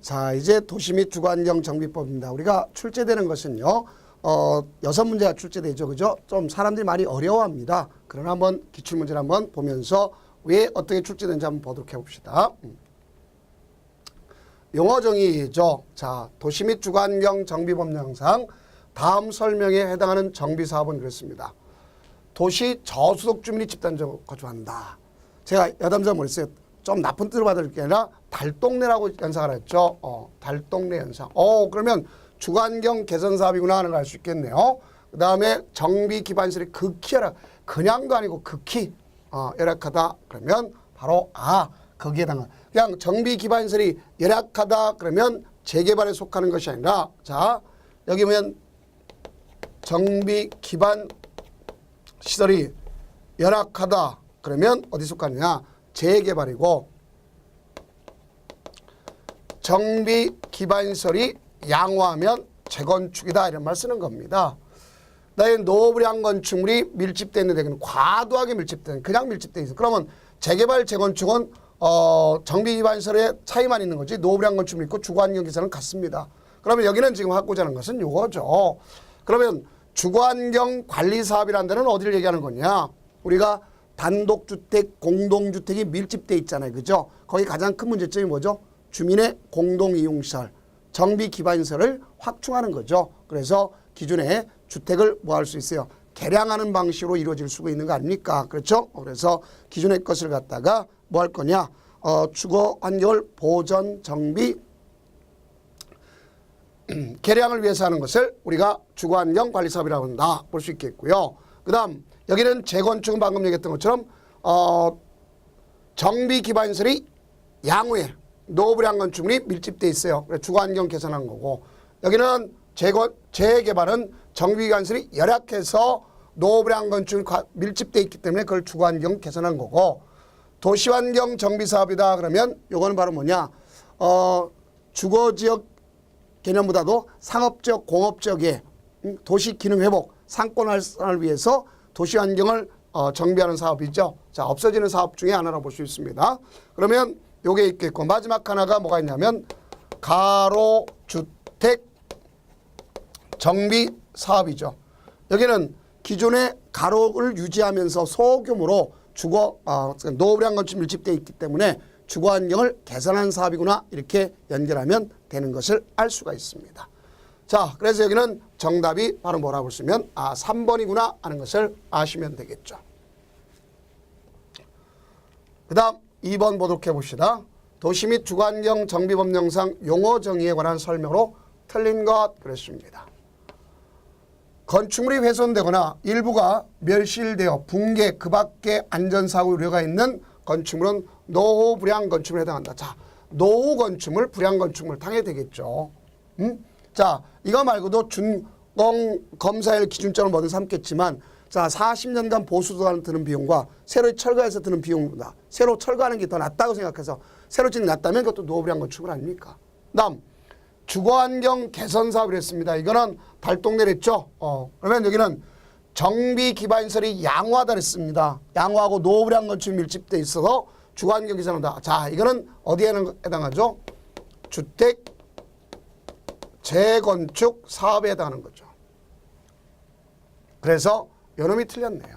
자, 이제 도시 및 주거환경 정비법입니다. 우리가 출제되는 것은요, 6문제가 출제되죠. 그죠? 좀 사람들이 많이 어려워합니다. 그러나 한번 기출문제를 한번 보면서 왜 어떻게 출제되는지 한번 보도록 해봅시다. 용어 정의죠. 자, 도시 및 주거환경 정비법령상 다음 설명에 해당하는 정비사업은 그렇습니다. 도시 저수독 주민이 집단적으로 거주한다. 제가 여담자 뭐랬어요? 좀 나쁜 뜻으로 받을 게 아니라 달동네라고 연상을 했죠. 달동네 연상. 그러면 주거환경 개선 사업이구나 하는 걸 알 수 있겠네요. 그 다음에 정비 기반시설이 극히 열악, 그냥도 아니고 극히 열악하다. 그러면 바로 거기에 해당하는. 그냥 정비 기반시설이 열악하다 그러면 재개발에 속하는 것이 아니라, 자, 여기 보면 정비 기반 시설이 열악하다 그러면 어디 속하느냐? 재개발이고, 정비 기반 시설이 양호하면 재건축이다 이런 말 쓰는 겁니다. 나의 노후불량 건축물이 밀집되어 있는데 과도하게 밀집된, 그냥 밀집되어 있어. 그러면 재개발 재건축은 정비 기반 시설의 차이만 있는 거지 노후불량 건축물 있고 주거환경 개선은 같습니다. 그러면 여기는 지금 하고자 하는 것은 요거죠. 그러면 주거환경 관리 사업이라는 데는 어디를 얘기하는 거냐? 우리가 단독주택, 공동주택이 밀집되어 있잖아요. 그죠? 거기 가장 큰 문제점이 뭐죠? 주민의 공동이용시설, 정비 기반시설을 확충하는 거죠. 그래서 기존에 주택을 뭐 할 수 있어요? 개량하는 방식으로 이루어질 수가 있는 거 아닙니까? 그렇죠? 그래서 기존의 것을 갖다가 뭐 할 거냐? 주거환경을 보전, 정비, 개량을 위해서 하는 것을 우리가 주거환경 관리사업이라고 한다. 볼 수 있겠고요. 그 다음 여기는 재건축은 방금 얘기했던 것처럼 정비 기반시설이 양호해. 노후불량 건축물이 밀집되어 있어요. 그래서 주거환경 개선한 거고, 여기는 재개발은 정비 기반시설이 열악해서 노후불량 건축물이 밀집되어 있기 때문에 그걸 주거환경 개선한 거고, 도시환경 정비사업이다 그러면 요거는 바로 뭐냐? 주거지역 개념보다도 상업지역, 공업지역의 도시기능회복, 상권활성화를 위해서 도시환경을 정비하는 사업이죠. 자, 없어지는 사업 중에 하나라고 볼 수 있습니다. 그러면 요게 있겠고, 마지막 하나가 뭐가 있냐면 가로주택 정비 사업이죠. 여기는 기존의 가로를 유지하면서 소규모로 노후불량 건축 밀집되어 있기 때문에 주거환경을 개선하는 사업이구나 이렇게 연결하면 되는 것을 알 수가 있습니다. 자, 그래서 여기는 정답이 바로 뭐라고 쓰면 3번이구나 하는 것을 아시면 되겠죠. 그 다음 2번 보도록 해봅시다. 도시 및 주거환경 정비법령상 용어 정의에 관한 설명으로 틀린 것 그랬습니다. 건축물이 훼손되거나 일부가 멸실되어 붕괴, 그 밖에 안전사고 우려가 있는 건축물은 노후불량 건축물에 해당한다. 자, 노후 건축물, 불량 건축물 당연히 되겠죠. 자, 이거 말고도 준공검사일 기준점을 뭐든 삼겠지만, 자, 40년간 보수도안 드는 비용과 새로 철거해서 드는 비용보다 새로 철거하는 게 더 낫다고 생각해서 새로 짓는 게 낫다면 그것도 노후불량 건축물 아닙니까? 다음 주거환경 개선 사업을 했습니다. 이거는 달동네랬죠. 그러면 여기는 정비 기반시설이 양호하다 그랬습니다. 양호하고 노후불량 건축 밀집돼 있어서 주거환경 개선한다. 자, 이거는 어디에 해당하죠? 주택 재건축 사업에 해당하는 거죠. 그래서 요놈이 틀렸네요.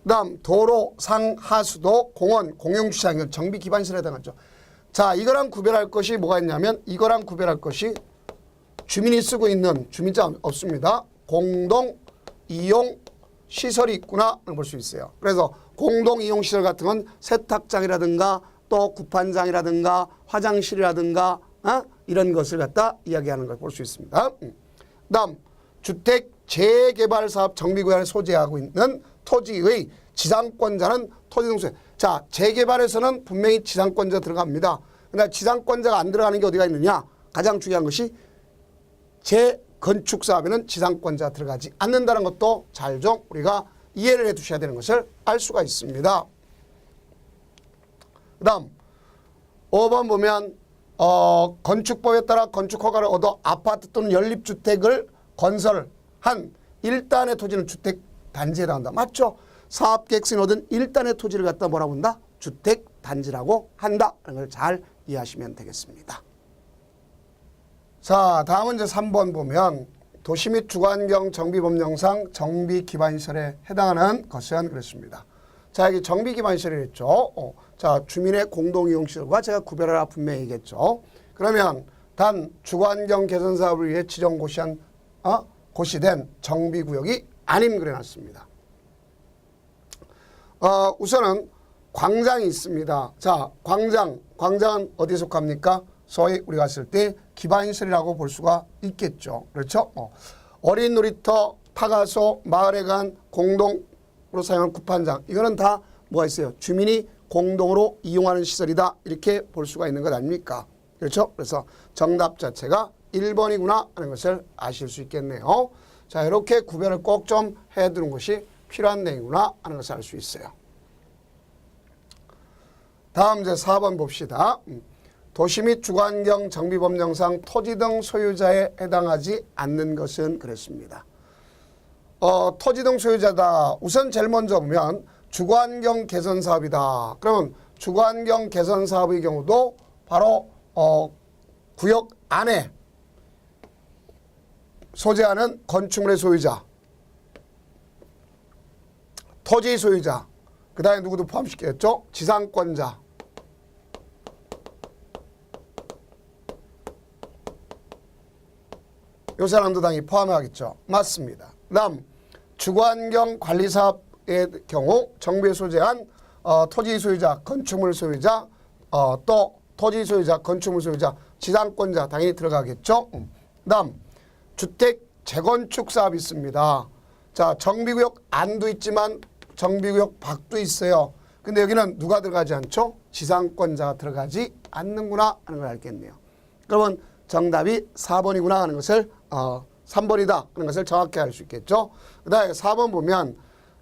그 다음 도로, 상, 하수도, 공원, 공용주차장 정비 기반시설에 해당하죠. 자, 이거랑 구별할 것이 뭐가 있냐면, 이거랑 구별할 것이 주민이 쓰고 있는, 주민자 없습니다. 공동 이용 시설이 있구나 볼 수 있어요. 그래서 공동 이용 시설 같은 건 세탁장이라든가 또 구판장이라든가 화장실이라든가 이런 것을 갖다 이야기하는 걸 볼 수 있습니다. 다음 주택 재개발 사업 정비구역을 소재하고 있는 토지의 지상권자는 토지등록세. 자, 재개발에서는 분명히 지상권자 들어갑니다. 그러나 지상권자가 안 들어가는 게 어디가 있느냐? 가장 중요한 것이 재건축 사업에는 지상권자 들어가지 않는다는 것도 잘 좀 우리가 이해를 해 두셔야 되는 것을 알 수가 있습니다. 그 다음 5번 보면 건축법에 따라 건축허가를 얻어 아파트 또는 연립주택을 건설한 1단의 토지는 주택단지에 해당한다. 맞죠? 사업계획서에 얻은 1단의 토지를 갖다 뭐라고 한다? 주택단지라고 한다. 라는 걸 잘 이해하시면 되겠습니다. 자, 다음은 이제 3번 보면 도시 및 주거환경 정비법령상 정비기반시설에 해당하는 것은 그랬습니다. 자, 여기 정비기반시설이 있죠. 자, 주민의 공동이용시설과 제가 구별하라 분명히 얘기했죠. 그러면 단 주거환경 개선 사업을 위해 지정 고시된 정비구역이 아님 그래놨습니다. 우선은 광장이 있습니다. 자, 광장은 어디에 속합니까? 소위 우리가 쓸 때 기반시설이라고 볼 수가 있겠죠. 그렇죠? 어린 놀이터, 타가소, 마을에 간 공동으로 사용하는 구판장, 이거는 다 뭐가 있어요? 주민이 공동으로 이용하는 시설이다, 이렇게 볼 수가 있는 것 아닙니까? 그렇죠? 그래서 정답 자체가 1번이구나 하는 것을 아실 수 있겠네요. 자, 이렇게 구별을 꼭 좀 해두는 것이 필요한 내용이구나 하는 것을 알 수 있어요. 다음 이제 4번 봅시다. 도시 및 주거환경 정비법령상 토지 등 소유자에 해당하지 않는 것은 그랬습니다. 토지 등 소유자다. 우선 제일 먼저 보면 주거환경 개선 사업이다. 그러면 주거환경 개선 사업의 경우도 바로 구역 안에 소재하는 건축물의 소유자, 토지 소유자, 그 다음에 누구도 포함시켰죠? 지상권자. 요 사람도 당연히 포함하겠죠. 맞습니다. 다음 주거환경 관리사업의 경우 정비에 소재한 토지 소유자, 건축물 소유자, 또 토지 소유자, 건축물 소유자, 지상권자 당연히 들어가겠죠. 다음 주택 재건축 사업이 있습니다. 자, 정비구역 안도 있지만 정비구역 밖도 있어요. 근데 여기는 누가 들어가지 않죠? 지상권자가 들어가지 않는구나 하는 걸 알겠네요. 그러면 정답이 4번이구나 하는 것을 3번이다 하는 것을 정확히 알 수 있겠죠. 그 다음에 4번 보면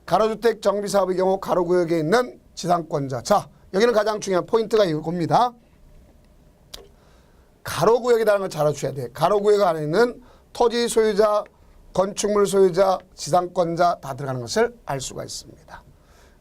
가로주택 정비사업의 경우 가로구역에 있는 지상권자. 자, 여기는 가장 중요한 포인트가 이겁니다. 가로구역이라는 걸 잘 알아주셔야 돼요. 가로구역 안에 있는 토지 소유자, 건축물 소유자, 지상권자 다 들어가는 것을 알 수가 있습니다.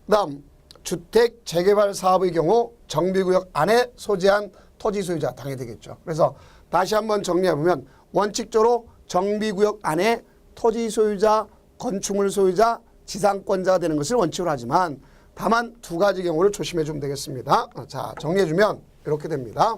그 다음 주택 재개발 사업의 경우 정비구역 안에 소재한 토지 소유자 당연히 되겠죠. 그래서 다시 한번 정리해보면 원칙적으로 정비구역 안에 토지 소유자, 건축물 소유자, 지상권자가 되는 것을 원칙으로 하지만 다만 두 가지 경우를 조심해 주면 되겠습니다. 자, 정리해주면 이렇게 됩니다.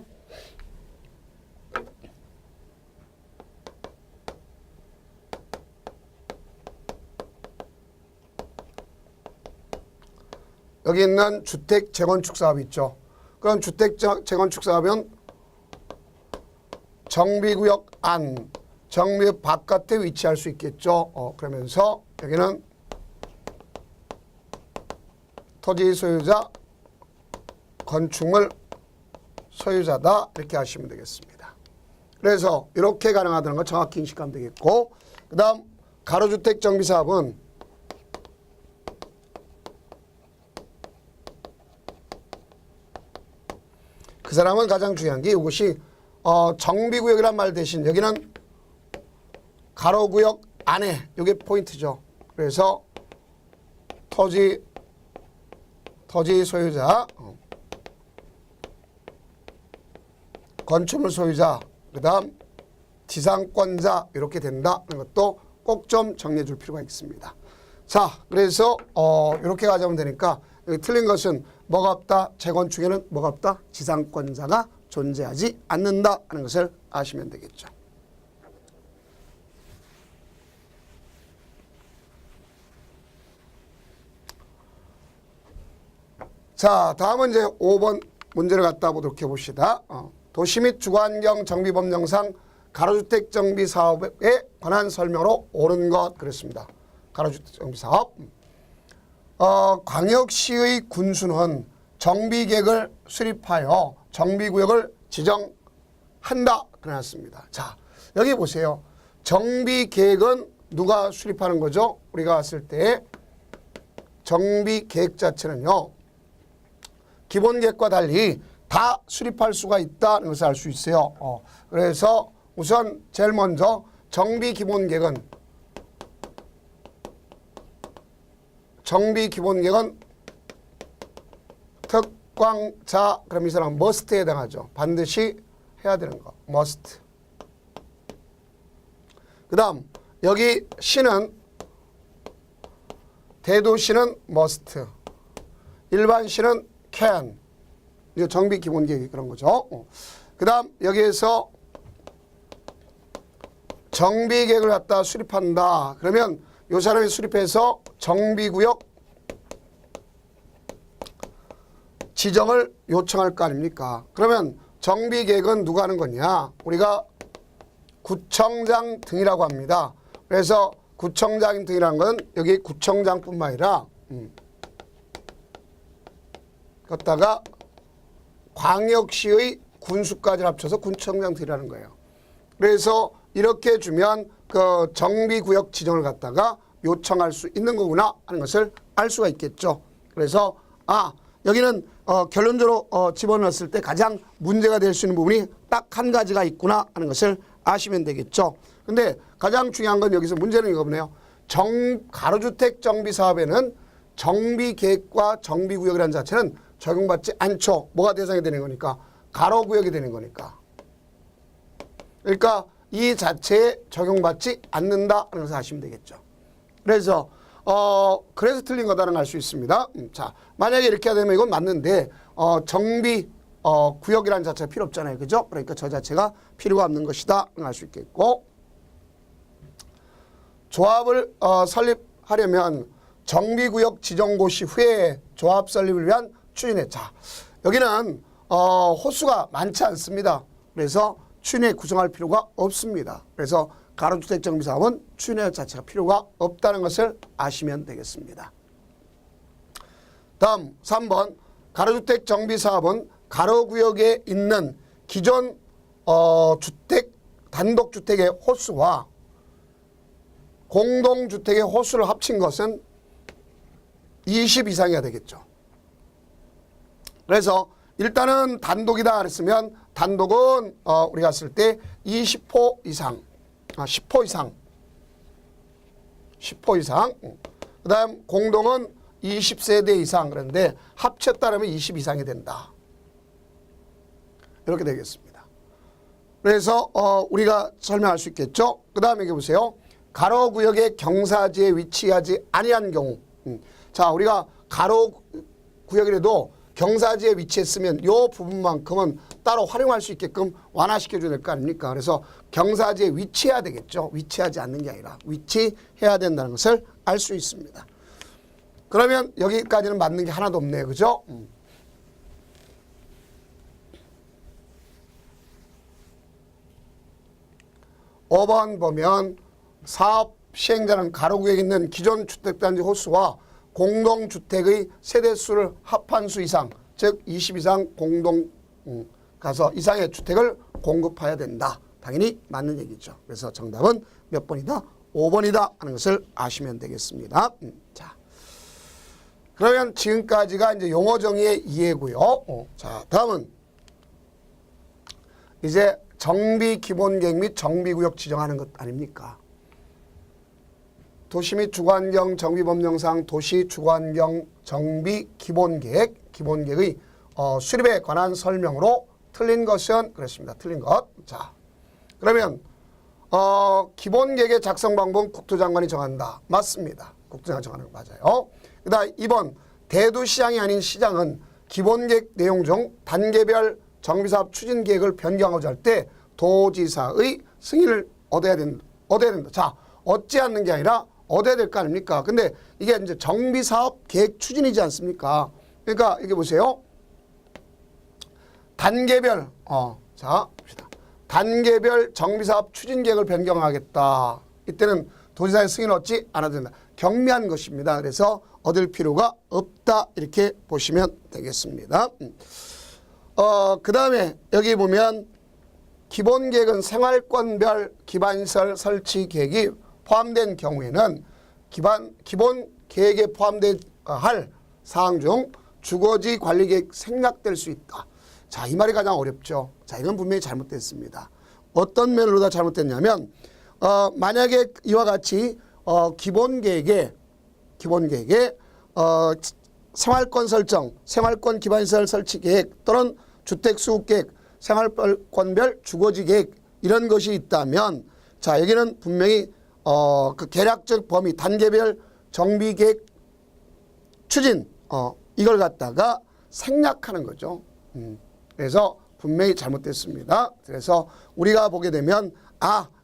여기 있는 주택 재건축 사업이 있죠. 그럼 주택 재건축 사업은 정비구역 안, 정비구역 바깥에 위치할 수 있겠죠. 그러면서 여기는 토지 소유자, 건축물 소유자다 이렇게 하시면 되겠습니다. 그래서 이렇게 가능하다는 걸 정확히 인식하면 되겠고, 그 다음 가로주택 정비사업은 그 사람은 가장 중요한 게 이것이 정비구역이란 말 대신 여기는 가로구역 안에 이게 포인트죠. 그래서 토지 소유자, 건축물 소유자, 그 다음 지상권자 이렇게 된다는 것도 꼭 좀 정리해 줄 필요가 있습니다. 자, 그래서 이렇게 가자면 되니까 여기 틀린 것은 뭐가 없다? 재건축에는 뭐가 없다? 지상권자가 존재하지 않는다 하는 것을 아시면 되겠죠. 자, 다음은 이제 5번 문제를 갖다 보도록 해봅시다. 도시 및 주거환경 정비법령상 가로주택 정비 사업에 관한 설명으로 옳은 것 그랬습니다. 가로주택 정비 사업. 광역시의 군수는 정비계획을 수립하여 정비구역을 지정한다 그래놨습니다. 자, 여기 보세요. 정비계획은 누가 수립하는 거죠? 우리가 왔을 때 정비계획 자체는요, 기본계획과 달리 다 수립할 수가 있다는 것을 알 수 있어요. 그래서 우선 제일 먼저 정비기본계획은 특광자, 그럼 이 사람 머스트에 해당하죠. 반드시 해야 되는 거. 머스트. 그 다음 여기 시는 대도시는 must, 일반 시는 can. 이거 정비 기본 계획이 그런 거죠. 그 다음 여기에서 정비 계획을 갖다 수립한다. 그러면 요 사람이 수립해서 정비구역 지정을 요청할 거 아닙니까? 그러면 정비 계획은 누가 하는 거냐? 우리가 구청장 등이라고 합니다. 그래서 구청장 등이라는 건 여기 구청장뿐만 아니라 걷다가 광역시의 군수까지 합쳐서 구청장 등이라는 거예요. 그래서 이렇게 주면 그 정비구역 지정을 갖다가 요청할 수 있는 거구나 하는 것을 알 수가 있겠죠. 그래서 여기는 결론적으로 집어넣었을 때 가장 문제가 될 수 있는 부분이 딱 한 가지가 있구나 하는 것을 아시면 되겠죠. 근데 가장 중요한 건 여기서 문제는 이거네요. 가로주택 정비 사업에는 정비계획과 정비구역이라는 자체는 적용받지 않죠. 뭐가 대상이 되는 거니까? 가로구역이 되는 거니까. 그러니까 이 자체에 적용받지 않는다 하는 것을 아시면 되겠죠. 그래서 틀린 거다라는 걸 알 수 있습니다. 자, 만약에 이렇게 되면 이건 맞는데 정비 구역이라는 자체가 필요 없잖아요. 그죠? 그러니까 저 자체가 필요가 없는 것이다 알 수 있겠고, 조합을 설립하려면 정비구역 지정 고시 후에 조합 설립을 위한 추진회. 자, 여기는 호수가 많지 않습니다. 그래서 추진회 구성할 필요가 없습니다. 그래서 가로주택 정비사업은 추진회 자체가 필요가 없다는 것을 아시면 되겠습니다. 다음 3번 가로주택 정비사업은 가로구역에 있는 기존 단독주택의 호수와 공동주택의 호수를 합친 것은 20 이상이어야 되겠죠. 그래서 일단은 단독이다 그랬으면 단독은 우리가 쓸 때 20호 이상, 10호 이상, 10호 이상. 그 다음 공동은 20세대 이상. 그런데 합쳤다면 20 이상이 된다. 이렇게 되겠습니다. 그래서 우리가 설명할 수 있겠죠. 그 다음에 여기 보세요. 가로구역의 경사지에 위치하지 아니한 경우. 자, 우리가 가로구역이라도 경사지에 위치했으면 이 부분만큼은 따로 활용할 수 있게끔 완화시켜줘야 될 거 아닙니까? 그래서 경사지에 위치해야 되겠죠. 위치하지 않는 게 아니라 위치해야 된다는 것을 알 수 있습니다. 그러면 여기까지는 맞는 게 하나도 없네요. 그죠? 5번 보면 사업 시행자는 가로구역에 있는 기존 주택단지 호수와 공동주택의 세대수를 합한 수 이상, 즉 20 이상 공동 가서 이상의 주택을 공급해야 된다. 당연히 맞는 얘기죠. 그래서 정답은 몇 번이다? 5번이다 하는 것을 아시면 되겠습니다. 자, 그러면 지금까지가 이제 용어 정의의 이해고요. 자, 다음은 이제 정비 기본계획 및 정비구역 지정하는 것 아닙니까? 도시 및 주거환경 정비법령상 도시 주거환경 정비 기본계획의 수립에 관한 설명으로 틀린 것은 그렇습니다. 틀린 것. 자, 그러면 기본계획의 작성 방법은 국토장관이 정한다. 맞습니다. 국토장관이 정하는 거 맞아요. 그 다음 2번 대도시장이 아닌 시장은 기본계획 내용 중 단계별 정비사업 추진계획을 변경하고자 할 때 도지사의 승인을 얻어야 된다. 자, 얻지 않는 게 아니라 얻어야 될 거 아닙니까? 근데 이게 이제 정비사업 계획 추진이지 않습니까? 그러니까 이게 보세요. 단계별, 자, 봅시다. 단계별 정비사업 추진계획을 변경하겠다. 이때는 도지사의 승인을 얻지 않아도 된다. 경미한 것입니다. 그래서 얻을 필요가 없다. 이렇게 보시면 되겠습니다. 그 다음에 여기 보면 기본계획은 생활권별 기반시설 설치 계획이 포함된 경우에는 기본 계획에 포함할 사항 중 주거지 관리계획 생략될 수 있다. 자, 이 말이 가장 어렵죠. 자, 이건 분명히 잘못됐습니다. 어떤 면으로 다 잘못됐냐면 만약에 이와 같이 기본 계획에 생활권 설정, 생활권 기반시설 설치 계획 또는 주택 수급 계획, 생활권별 주거지 계획 이런 것이 있다면 자, 여기는 분명히 그 계략적 범위, 단계별 정비계획 추진 이걸 갖다가 생략하는 거죠. 그래서 분명히 잘못됐습니다. 그래서 우리가 보게 되면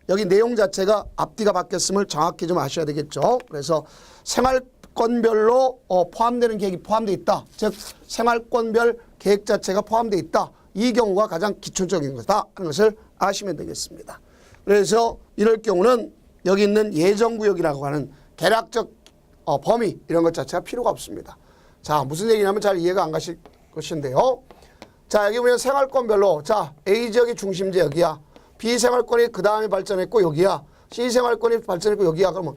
여기 내용 자체가 앞뒤가 바뀌었음을 정확히 좀 아셔야 되겠죠. 그래서 생활권별로 포함되는 계획이 포함되어 있다. 즉 생활권별 계획 자체가 포함되어 있다. 이 경우가 가장 기초적인 거다 하는 것을 아시면 되겠습니다. 그래서 이럴 경우는 여기 있는 예정구역이라고 하는 계략적 범위 이런 것 자체가 필요가 없습니다. 자, 무슨 얘기냐면 잘 이해가 안 가실 것인데요. 자, 여기 보면 생활권별로 자, A지역이 중심지 여기야. B생활권이 그 다음에 발전했고 여기야. C생활권이 발전했고 여기야. 그러면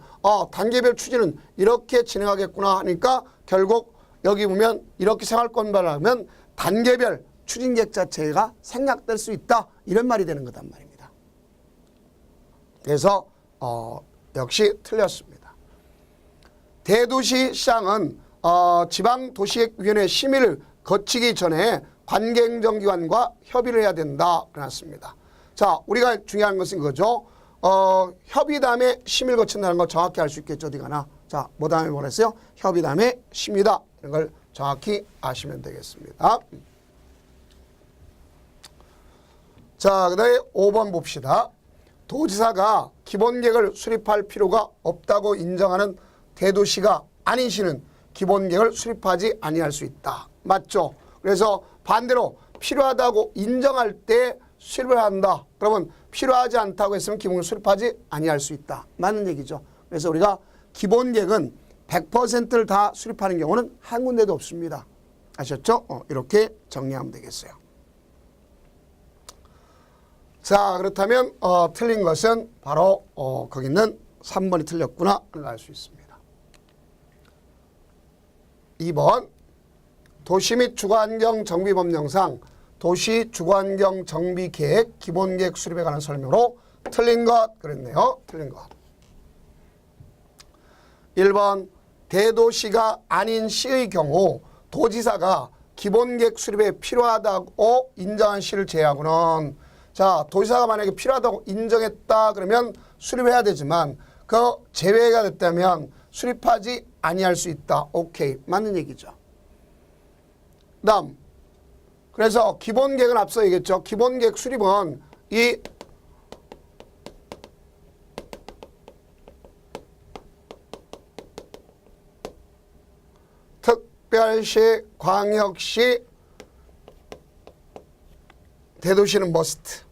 단계별 추진은 이렇게 진행하겠구나 하니까 결국 여기 보면 이렇게 생활권별로 하면 단계별 추진계획 자체가 생략될 수 있다. 이런 말이 되는 거단 말입니다. 그래서 역시 틀렸습니다. 대도시 시장은 지방도시계획위원회 심의를 거치기 전에 관계행정기관과 협의를 해야 된다. 그랬습니다. 자, 우리가 중요한 것은 그거죠. 협의 다음에 심의를 거친다는 거 정확히 알 수 있겠죠. 어디 가나. 자, 뭐 다음에 뭐라 했어요? 협의 다음에 심의다. 이런 걸 정확히 아시면 되겠습니다. 자, 그 다음에 5번 봅시다. 도지사가 기본계획을 수립할 필요가 없다고 인정하는 대도시가 아닌 시는 기본계획을 수립하지 아니할 수 있다. 맞죠? 그래서 반대로 필요하다고 인정할 때 수립을 한다. 그러면 필요하지 않다고 했으면 기본계획을 수립하지 아니할 수 있다. 맞는 얘기죠. 그래서 우리가 기본계획은 100%를 다 수립하는 경우는 한 군데도 없습니다. 아셨죠? 이렇게 정리하면 되겠어요. 자, 그렇다면 틀린 것은 바로 거기 있는 3번이 틀렸구나 알 수 있습니다. 2번 도시 및 주거환경 정비법령상 도시 주거환경 정비계획 기본계획 수립에 관한 설명으로 틀린 것 그랬네요. 틀린 것. 1번 대도시가 아닌 시의 경우 도지사가 기본계획 수립에 필요하다고 인정한 시를 제외하고는 자, 도지사가 만약에 필요하다고 인정했다 그러면 수립해야 되지만 그 제외가 됐다면 수립하지 아니할 수 있다. 오케이. 맞는 얘기죠. 다음. 그래서 기본계획은 앞서 얘기했죠. 기본계획 수립은 이 특별시, 광역시, 대도시는 머스트.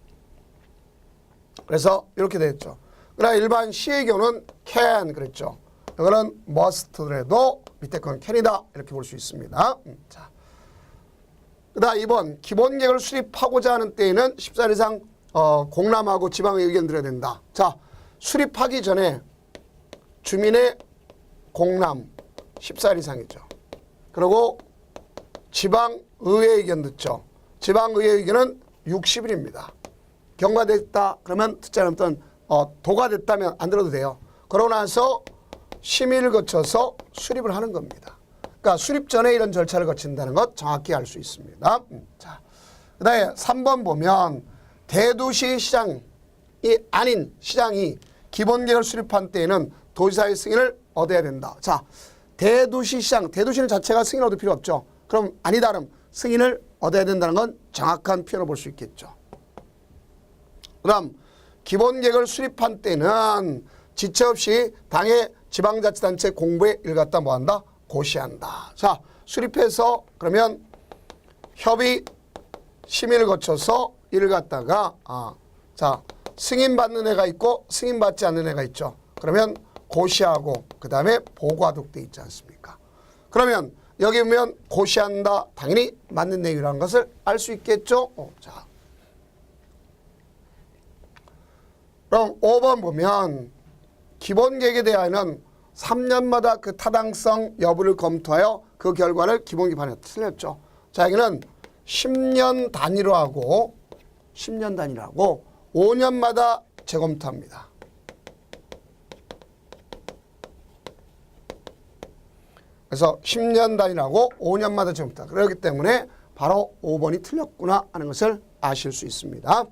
그래서 이렇게 되었죠. 그러나 일반 시의 경우는 can 그랬죠. 이거는 must더라도 밑에 건 can이다. 이렇게 볼 수 있습니다. 자, 그다음 2번 기본계획을 수립하고자 하는 때에는 10살 이상 공람하고 지방의 의견 들어야 된다. 자, 수립하기 전에 주민의 공람 10살 이상이죠. 그리고 지방의회 의견 듣죠. 지방의회 의견은 60일입니다. 경과됐다 그러면 듣지 않으면 도가 됐다면 안 들어도 돼요. 그러고 나서 심의를 거쳐서 수립을 하는 겁니다. 그러니까 수립 전에 이런 절차를 거친다는 것 정확히 알 수 있습니다. 자, 그 다음에 3번 보면 대도시 시장이 아닌 시장이 기본계획을 수립한 때에는 도지사의 승인을 얻어야 된다. 자, 대도시 시장, 대도시는 자체가 승인 얻을 필요 없죠. 그럼 아니다 그럼 승인을 얻어야 된다는 건 정확한 표현을 볼 수 있겠죠. 그 다음 기본계획을 수립한 때는 지체 없이 당의 지방자치단체 공부에 일 갖다 뭐한다? 고시한다. 자, 수립해서 그러면 협의 심의를 거쳐서 일을 갖다가 자, 승인받는 애가 있고 승인받지 않는 애가 있죠. 그러면 고시하고 그 다음에 보고하도록 돼 있지 않습니까? 그러면 여기 보면 고시한다. 당연히 맞는 내용이라는 것을 알 수 있겠죠. 자, 그럼 5번 보면 기본계획에 대하여는 3년마다 그 타당성 여부를 검토하여 그 결과를 기본계획 반영해 틀렸죠. 자, 여기는 10년 단위로 하고 10년 단위로 하고 5년마다 재검토합니다. 그래서 10년 단위라고 5년마다 재검토. 그렇기 때문에 바로 5번이 틀렸구나 하는 것을 아실 수 있습니다.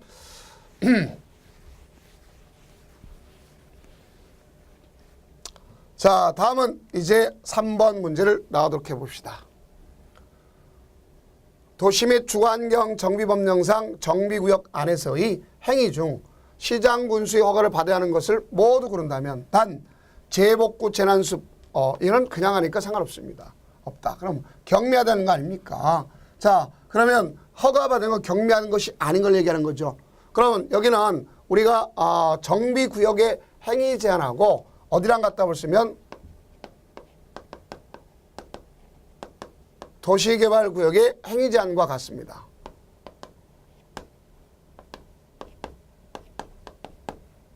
자, 다음은 이제 3번 문제를 나가도록 해봅시다. 도시 및 주거환경 정비법령상 정비구역 안에서의 행위 중 시장군수의 허가를 받아야 하는 것을 모두 고른다면 단 재복구 재난숲 이는 그냥 하니까 상관없습니다. 없다. 그럼 경미하다는 거 아닙니까? 자, 그러면 허가받은 건 경미하는 것이 아닌 걸 얘기하는 거죠. 그러면 여기는 우리가 정비구역의 행위 제한하고 어디랑 갖다 보시면 도시개발구역의 행위 제한과 같습니다.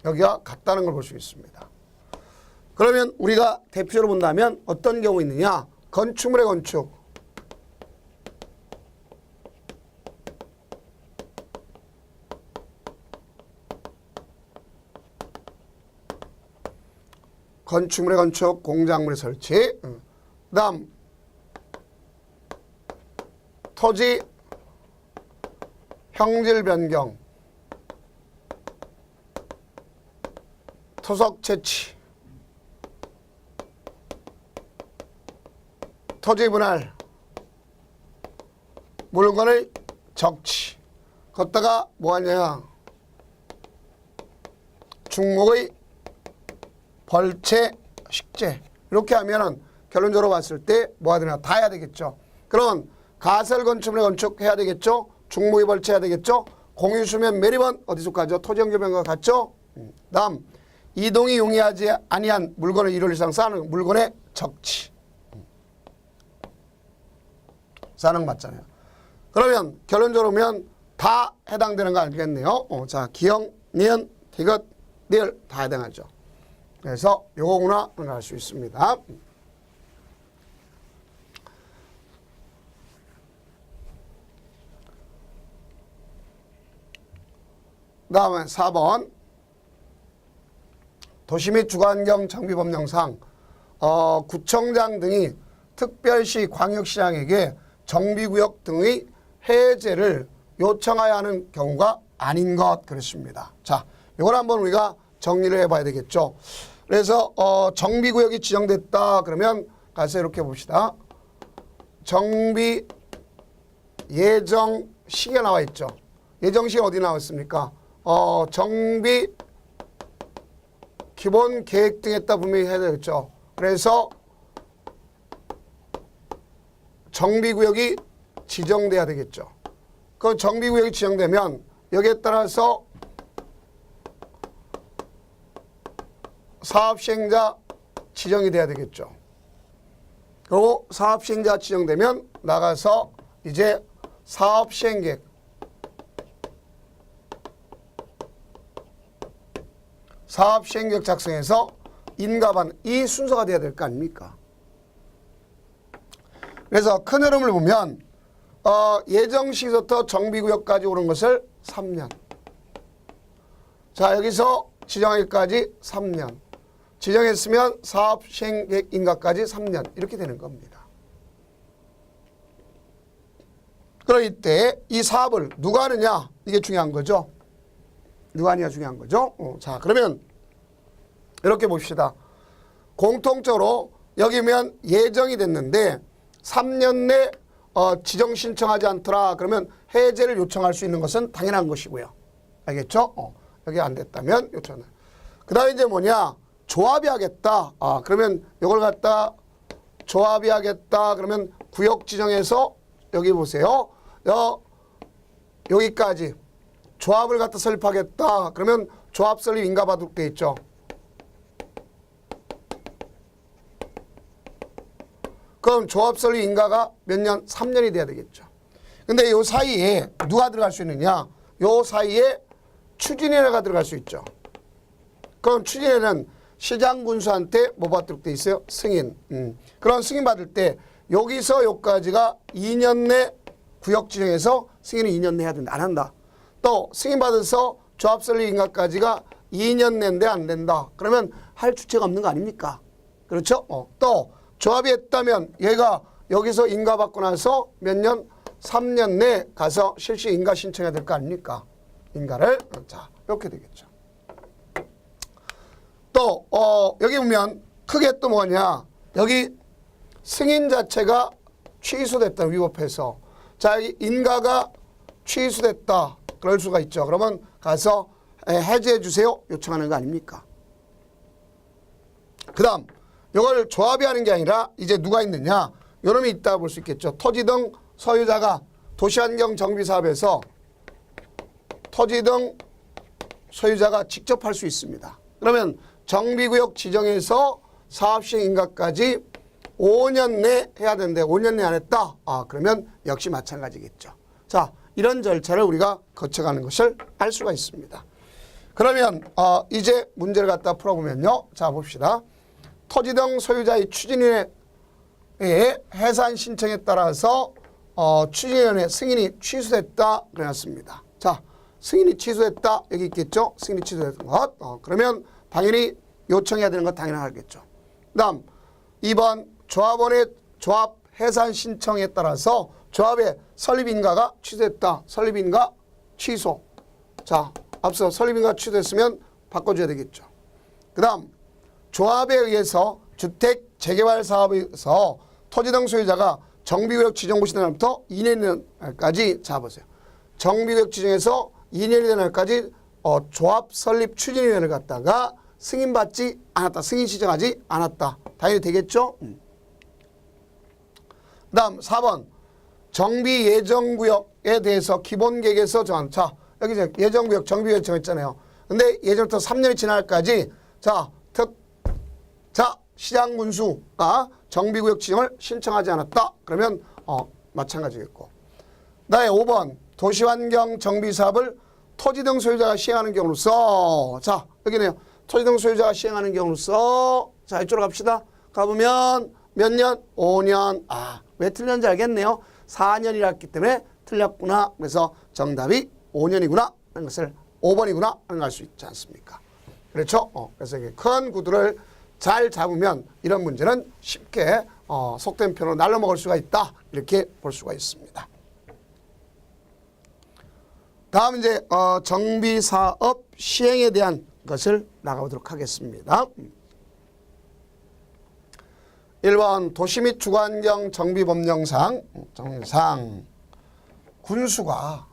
여기가 같다는 걸 볼 수 있습니다. 그러면 우리가 대표로 본다면 어떤 경우 있느냐? 건축물의 건축. 건축물의 건축, 공작물의 설치. 그다음 토지 형질 변경, 토석 채취, 토지 분할, 물건의 적치. 걷다가 뭐하냐? 중목의 벌채, 식재. 이렇게 하면은 결론적으로 봤을 때 뭐가 되나? 다 해야 되겠죠. 그럼 가설 건축물의 건축 해야 되겠죠. 중목의 벌채 해야 되겠죠. 공유수면 매립은 어디 속하죠? 토지형질변경과 같죠. 다음 이동이 용이하지 아니한 물건을 1월 이상 쌓는 물건의 적치. 쌓는 거 맞잖아요. 그러면 결론적으로 보면 다 해당되는 거 알겠네요. 자, 기역, 니은, 디귿, 리을 다 해당하죠. 그래서 요거구나 알 수 있습니다. 다음에 4번 도시 및 주거환경 정비법령상 구청장 등이 특별시 광역시장에게 정비구역 등의 해제를 요청해야 하는 경우가 아닌 것 그렇습니다. 자, 이걸 한번 우리가 정리를 해봐야 되겠죠. 그래서 정비구역이 지정됐다 그러면 가서 이렇게 봅시다. 정비 예정 시기가 나와 있죠. 예정 시기 어디 나왔습니까? 정비 기본 계획 등에 따라 분명히 해야 되겠죠. 그래서 정비구역이 지정돼야 되겠죠. 그 정비구역이 지정되면 여기에 따라서 사업시행자 지정이 돼야 되겠죠. 그리고 사업시행자 지정되면 나가서 이제 사업시행계획 사업시행계획 작성해서 인가반 이 순서가 돼야 될 거 아닙니까? 그래서 큰 흐름을 보면 예정시부터 정비구역까지 오는 것을 3년. 자, 여기서 지정하기까지 3년. 지정했으면 사업시행계획 인가까지 3년. 이렇게 되는 겁니다. 그럴 때 이 사업을 누가 하느냐? 이게 중요한 거죠. 누가 하느냐 중요한 거죠. 자, 그러면 이렇게 봅시다. 공통적으로 여기면 예정이 됐는데 3년 내 지정 신청하지 않더라. 그러면 해제를 요청할 수 있는 것은 당연한 것이고요. 알겠죠? 여기 안 됐다면 요청을. 그 다음에 이제 뭐냐? 조합이 하겠다. 그러면 이걸 갖다 조합이 하겠다. 그러면 구역 지정해서 여기 보세요. 여기까지 조합을 갖다 설립하겠다. 그러면 조합 설립 인가 받도록 돼 있죠. 그럼 조합 설립 인가가 몇 년? 3년이 돼야 되겠죠. 근데 요 사이에 누가 들어갈 수 있느냐? 요 사이에 추진위원회가 들어갈 수 있죠. 그럼 추진위원회는 시장군수한테 뭐 받도록 돼 있어요? 승인. 그런 승인 받을 때 여기서 여기까지가 2년 내 구역 지정해서 승인을 2년 내 해야 된다. 안 한다. 또 승인 받아서 조합 설립 인가까지가 2년 내인데 안 된다. 그러면 할 주체가 없는 거 아닙니까? 그렇죠? 또 조합이 했다면 얘가 여기서 인가 받고 나서 몇 년? 3년 내에 가서 실시 인가 신청해야 될 거 아닙니까? 인가를. 자, 이렇게 되겠죠. 또 여기 보면 크게 또 뭐냐, 여기 승인 자체가 취소됐다, 위법해서. 자, 이 인가가 취소됐다, 그럴 수가 있죠. 그러면 가서 해지해 주세요 요청하는 거 아닙니까? 그 다음 이걸 조합이 하는 게 아니라 이제 누가 있느냐, 요놈이 있다 볼 수 있겠죠. 토지 등 소유자가 도시환경 정비사업에서 토지 등 소유자가 직접 할 수 있습니다. 그러면 정비구역 지정에서 사업시행 인가까지 5년 내 해야 되는데 5년 내 안 했다? 그러면 역시 마찬가지겠죠. 자, 이런 절차를 우리가 거쳐가는 것을 알 수가 있습니다. 그러면 이제 문제를 갖다 풀어보면요. 자, 봅시다. 토지 등 소유자의 추진위원회의 해산 신청에 따라서 추진위원회 승인이 취소됐다 그래놨습니다. 자, 승인이 취소됐다 여기 있겠죠. 승인이 취소됐던 것. 그러면 당연히 요청해야 되는 건 당연히 하겠죠. 그 다음 2번 조합원의 조합 해산 신청에 따라서 조합의 설립인가가 취소됐다. 설립인가 취소. 자, 앞서 설립인가 취소됐으면 바꿔줘야 되겠죠. 그 다음 조합에 의해서 주택 재개발 사업에서 토지 등 소유자가 정비구역 지정고 시된 날부터 2년 날까지, 자 보세요. 정비구역 지정에서 2년이 된 날까지 조합 설립 추진위원회를 갖다가 승인받지 않았다. 승인 시정하지 않았다. 당연히 되겠죠? 그 다음 4번 정비 예정구역에 대해서 기본계획에서 정한, 자 여기 이제 예정구역 정비구역 정했잖아요. 근데 예전부터 3년이 지날 때까지 자 시장군수가 정비구역 지정을 신청하지 않았다. 그러면 마찬가지겠고. 그다음에 5번 도시환경 정비사업을 토지 등 소유자가 시행하는 경우로서, 자 여기네요. 토지 등 소유자가 시행하는 경우로서, 자 이쪽으로 갑시다. 가보면 몇 년? 5년. 왜 틀렸는지 알겠네요. 4년이라 했기 때문에 틀렸구나. 그래서 정답이 5년이구나 하는 것을, 5번이구나 하는 걸 알 수 있지 않습니까? 그렇죠? 그래서 이게 큰 구두를 잘 잡으면 이런 문제는 쉽게 속된 표현으로 날려먹을 수가 있다. 이렇게 볼 수가 있습니다. 다음 이제 정비사업 시행에 대한 것을 나가보도록 하겠습니다. 1번 도시 및 주거환경 정비법령상 군수가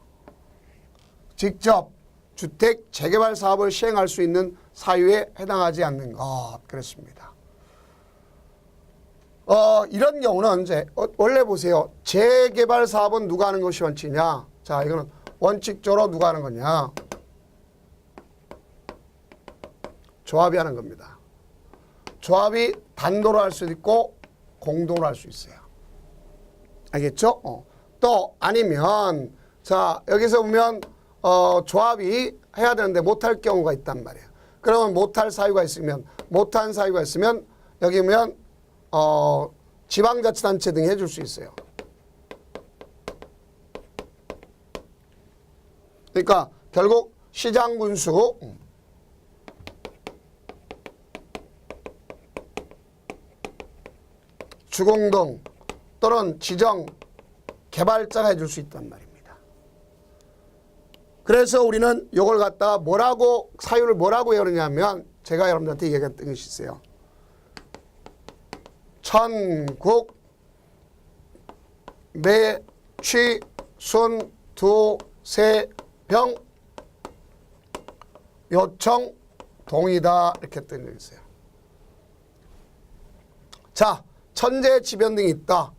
직접 주택 재개발 사업을 시행할 수 있는 사유에 해당하지 않는 것 그랬습니다. 이런 경우는 이제 원래 보세요. 재개발 사업은 누가 하는 것이 원칙이냐? 자, 이거는 원칙적으로 누가 하는 거냐? 조합이 하는 겁니다. 조합이 단독으로 할 수도 있고 공동으로 할 수 있어요. 알겠죠? 또 아니면 자 여기서 보면 조합이 해야 되는데 못할 경우가 있단 말이에요. 그러면 못할 사유가 있으면, 못한 사유가 있으면 여기 보면 지방자치단체 등이 해줄 수 있어요. 그러니까 결국 시장군수 주공동 또는 지정 개발자가 해줄 수 있단 말입니다. 그래서 우리는 이걸 갖다가 뭐라고, 사유를 뭐라고 외우느냐면 제가 여러분들한테 얘기했던 것이 있어요. 천국 매취 순 두세병 요청 동의다 이렇게 했던 적이 있어요. 자, 천재지변 등이 있다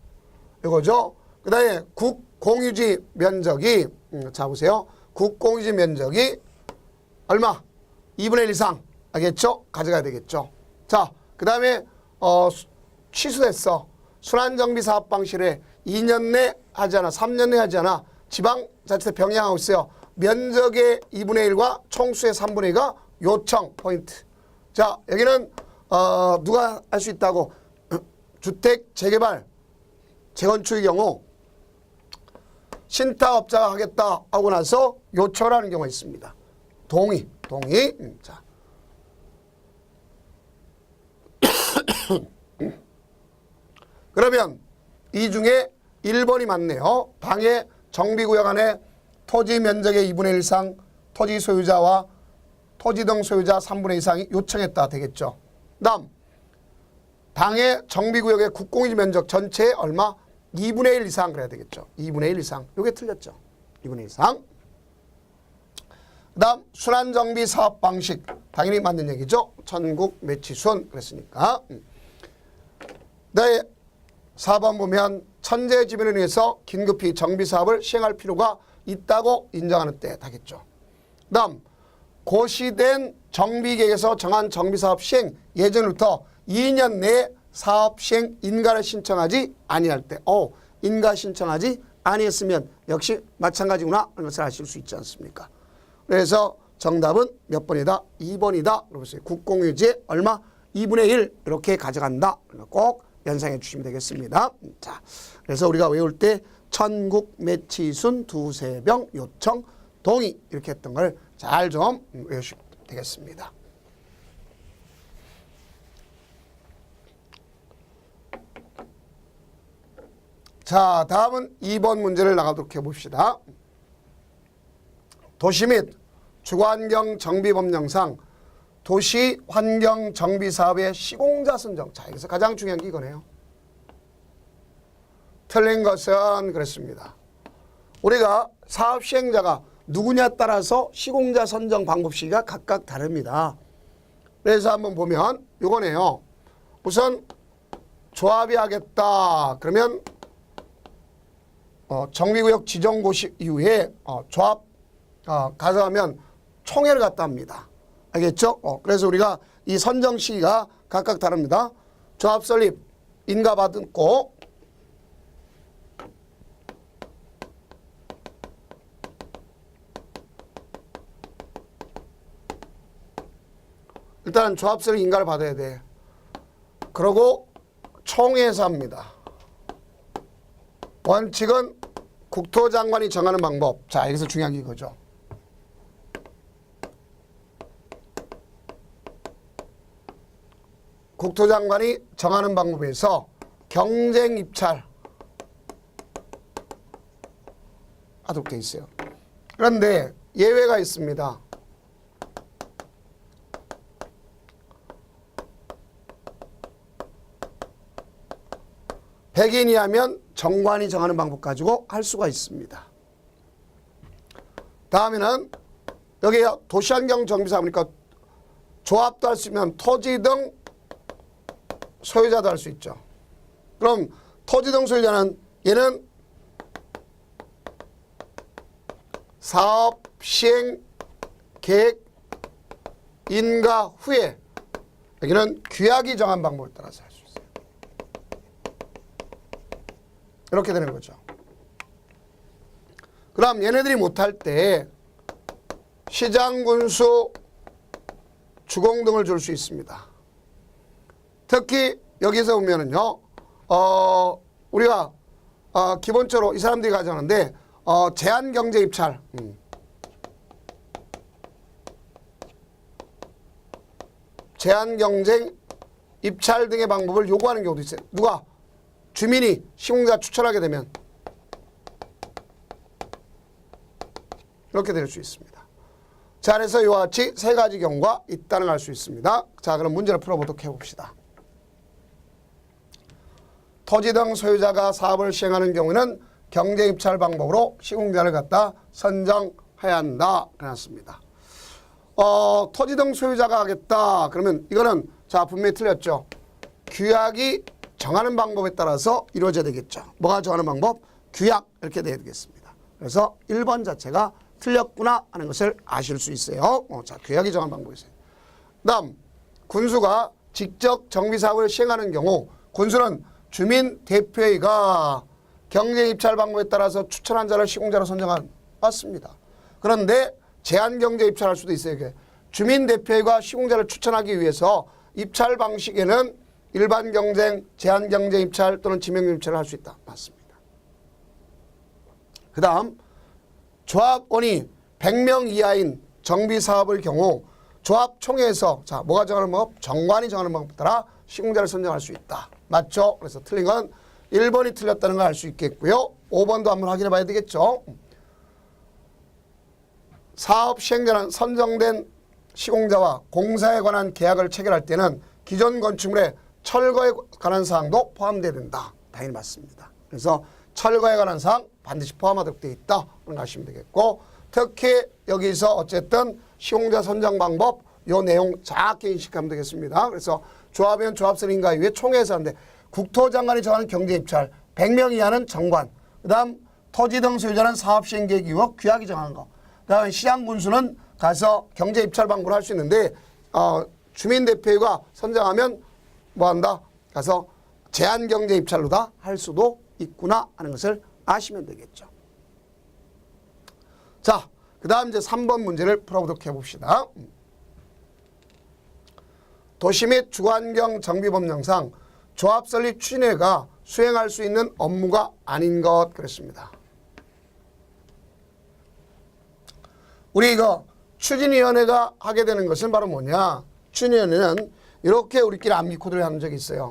이거죠. 그 다음에 국공유지 면적이 자 보세요. 국공유지 면적이 얼마? 2분의 1 이상 알겠죠? 가져가야 되겠죠. 자, 그 다음에 취소됐어. 순환정비사업 방식에 2년 내 하지 않아, 3년 내 하지 않아. 지방자치대 병행하고 있어요. 면적의 2분의 1과 총수의 3분의 2가 요청 포인트. 자, 여기는 누가 할 수 있다고? 주택 재개발, 재건축의 경우 신탁업자가 하겠다 하고 나서 요청을 하는 경우가 있습니다. 동의. 자. 그러면 이 중에 1번이 맞네요. 당해 정비구역 안에 토지 면적의 2분의 1 이상 토지 소유자와 토지 등 소유자 3분의 2 이상이 요청했다 되겠죠. 다음 당해 정비구역의 국공유지 면적 전체의 얼마? 2분의 1 이상 그래야 되겠죠. 2분의 1 이상. 요게 틀렸죠. 2분의 1 이상. 그 다음 순환정비 사업 방식. 당연히 맞는 얘기죠. 천국 매치순 그랬으니까. 네, 4번 보면 천재지변을 위해서 긴급히 정비사업을 시행할 필요가 있다고 인정하는 때 하겠죠. 그 다음 고시된 정비계획에서 정한 정비사업 시행 예정부터 2년 내에 사업 시행 인가를 신청하지 아니할 때 인가 신청하지 아니했으면 역시 마찬가지구나 하는 것을 아실 수 있지 않습니까? 그래서 정답은 몇 번이다? 2번이다. 그러면서 국공유지의 얼마? 2분의 1 이렇게 가져간다. 꼭 연상해 주시면 되겠습니다. 자, 그래서 우리가 외울 때 천국 매치순 두세 병 요청 동의 이렇게 했던 걸 잘 좀 외우시면 되겠습니다. 자, 다음은 2번 문제를 나가도록 해봅시다. 도시 및 주거환경 정비법령상 도시환경정비사업의 시공자 선정. 자, 여기서 가장 중요한 게 이거네요. 틀린 것은 그렇습니다. 우리가 사업 시행자가 누구냐에 따라서 시공자 선정 방법 시기가 각각 다릅니다. 그래서 한번 보면 이거네요. 우선 조합이 하겠다. 그러면 정비구역 지정고시 이후에 조합 가져가면 총회를 갖다 합니다. 알겠죠? 그래서 우리가 이 선정 시기가 각각 다릅니다. 조합 설립 인가 받고 일단은 조합 설립 인가를 받아야 돼. 그러고 총회에서 합니다. 원칙은 국토장관이 정하는 방법. 자, 여기서 중요한 게 이거죠. 국토장관이 정하는 방법에서 경쟁 입찰 하도록 되어 있어요. 그런데 예외가 있습니다. 백인이 하면 정관이 정하는 방법 가지고 할 수가 있습니다. 다음에는 여기 도시환경 정비사업이니까 조합도 할 수 있으면 토지 등 소유자도 할 수 있죠. 그럼 토지 등 소유자는 얘는 사업 시행 계획 인가 후에 여기는 규약이 정한 방법에 따라서 할 수 있어요. 이렇게 되는 거죠. 그럼 얘네들이 못할 때 시장 군수 주공 등을 줄 수 있습니다. 특히 여기서 보면은요, 우리가 기본적으로 이 사람들이 가져가는데 제한 경제 입찰, 제한 경쟁 입찰 등의 방법을 요구하는 경우도 있어요. 누가? 주민이 시공자 추천하게 되면 이렇게 될 수 있습니다. 자, 그래서 이와 같이 세 가지 경우가 있다는 걸 알 수 있습니다. 자, 그럼 문제를 풀어보도록 해봅시다. 토지 등 소유자가 사업을 시행하는 경우는 경제 입찰 방법으로 시공자를 갖다 선정해야 한다. 그랬습니다. 토지 등 소유자가 하겠다. 그러면 이거는 자, 분명히 틀렸죠. 규약이 정하는 방법에 따라서 이루어져야 되겠죠. 뭐가 정하는 방법? 규약 이렇게 돼야 되겠습니다. 그래서 1번 자체가 틀렸구나 하는 것을 아실 수 있어요. 자, 규약이 정하는 방법이 있어요. 다음 군수가 직접 정비사업을 시행하는 경우 군수는 주민대표회의가 경쟁입찰 방법에 따라서 추천한 자를 시공자로 선정한 맞습니다. 그런데 제한경제 입찰할 수도 있어요. 이게 주민대표회의가 시공자를 추천하기 위해서 입찰 방식에는 일반 경쟁, 제한 경쟁 입찰 또는 지명 입찰을 할 수 있다. 맞습니다. 그 다음 조합원이 100명 이하인 정비사업의 경우 조합총회에서 자, 뭐가 정하는 방법? 정관이 정하는 방법에 따라 시공자를 선정할 수 있다. 맞죠? 그래서 틀린 건 1번이 틀렸다는 걸 알 수 있겠고요. 5번도 한번 확인해 봐야 되겠죠. 사업 시행자는 선정된 시공자와 공사에 관한 계약을 체결할 때는 기존 건축물의 철거에 관한 사항도 포함되어야 된다. 당연히 맞습니다. 그래서 철거에 관한 사항 반드시 포함하도록 되어 있다. 그런 아시면 되겠고, 특히 여기서 어쨌든 시공자 선정 방법 요 내용 정확히 인식하면 되겠습니다. 그래서 조합원 조합설 인가 이후에 총회에서 하는데 국토장관이 정하는 경제 입찰 100명 이하는 정관, 그다음 토지 등 소유자는 사업 시행 계획 이후 규약이 정하는 거, 그다음에 시장 군수는 가서 경제 입찰 방법을 할 수 있는데 주민대표가 선정하면 뭐 한다? 가서 제한 경제 입찰로다 할 수도 있구나 하는 것을 아시면 되겠죠. 자, 그 다음 이제 3번 문제를 풀어보도록 해봅시다. 도시 및 주거환경 정비법령상 조합 설립 추진회가 수행할 수 있는 업무가 아닌 것 그랬습니다. 우리 이거 추진위원회가 하게 되는 것은 바로 뭐냐? 추진위원회는 이렇게 우리끼리 암기 코드를 하는 적이 있어요.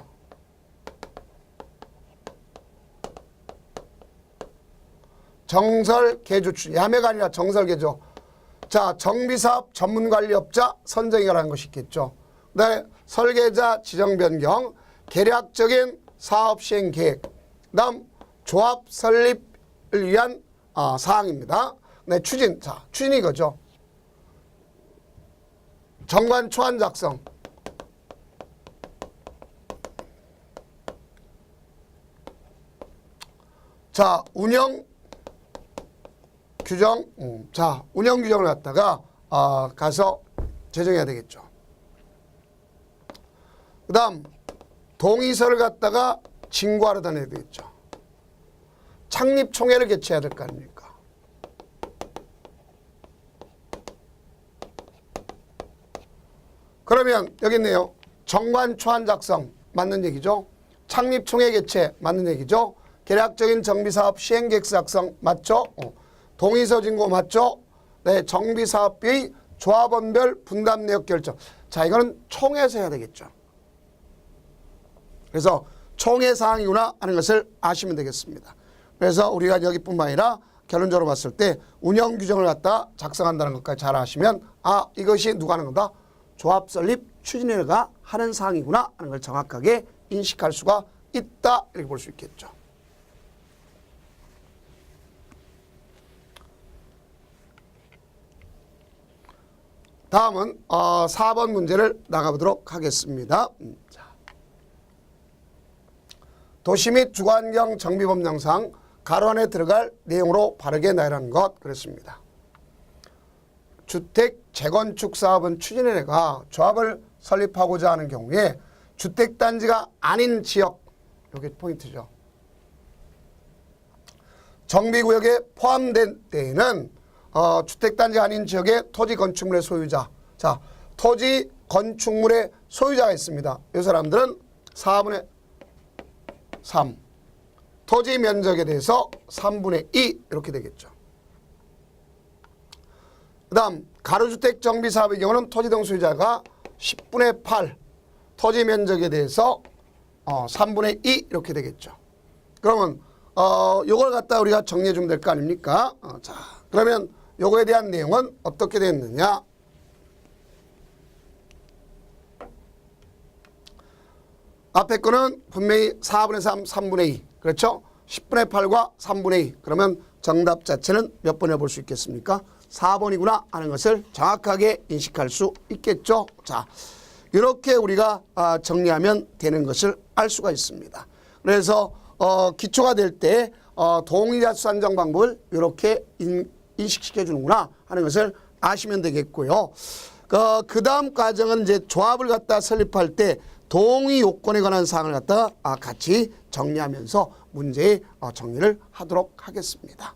정설개조 추진, 야매가 아니라 정설개조. 자, 정비사업 전문관리업자 선정이라는 것이 있겠죠. 그다음에 설계자 지정 변경, 계략적인 사업 시행 계획, 그다음 조합 설립을 위한 사항입니다. 네, 추진. 자, 추진이 이거죠. 정관 초안 작성. 자, 운영 규정. 자, 운영 규정을 갖다가 가서 제정해야 되겠죠. 그 다음 동의서를 갖다가 진구하러 다녀야 되겠죠. 창립총회를 개최해야 될 거 아닙니까? 그러면 여기 있네요. 정관 초안 작성 맞는 얘기죠. 창립총회 개최 맞는 얘기죠. 계략적인 정비사업 시행계획 작성 맞죠? 동의서 진고 맞죠? 네, 정비사업비 조합원별 분담 내역 결정. 자, 이거는 총회에서 해야 되겠죠. 그래서 총회 사항이구나 하는 것을 아시면 되겠습니다. 그래서 우리가 여기뿐만 아니라 결론적으로 봤을 때 운영 규정을 갖다 작성한다는 것까지 잘 아시면 이것이 누가 하는 거다? 조합 설립 추진회가 하는 사항이구나 하는 걸 정확하게 인식할 수가 있다 이렇게 볼 수 있겠죠. 다음은 4번 문제를 나가보도록 하겠습니다. 도시 및 주거환경 정비법령상 가로 안에 들어갈 내용으로 바르게 나열하는 것 그랬습니다. 주택 재건축 사업은 추진회가 조합을 설립하고자 하는 경우에 주택단지가 아닌 지역, 이게 포인트죠. 정비구역에 포함된 때에는 주택단지가 아닌 지역의 토지 건축물의 소유자. 자, 토지 건축물의 소유자가 있습니다. 이 사람들은 4분의 3. 토지 면적에 대해서 3분의 2 이렇게 되겠죠. 그 다음 가로주택 정비사업의 경우는 토지 등 소유자가 10분의 8. 토지 면적에 대해서 3분의 2 이렇게 되겠죠. 그러면 요걸 갖다 우리가 정리해 주면 될 거 아닙니까? 자, 그러면 요거에 대한 내용은 어떻게 됐느냐? 앞에 거는 분명히 4분의 3, 3분의 2. 그렇죠? 10분의 8과 3분의 2. 그러면 정답 자체는 몇 번에 볼 수 있겠습니까? 4번이구나 하는 것을 정확하게 인식할 수 있겠죠. 자, 이렇게 우리가 정리하면 되는 것을 알 수가 있습니다. 그래서 기초가 될 때 동의자 산정 방법을 이렇게 인식시켜 주는구나 하는 것을 아시면 되겠고요. 그 다음 과정은 이제 조합을 갖다 설립할 때 동의 요건에 관한 사항을 갖다 같이 정리하면서 문제의 정리를 하도록 하겠습니다.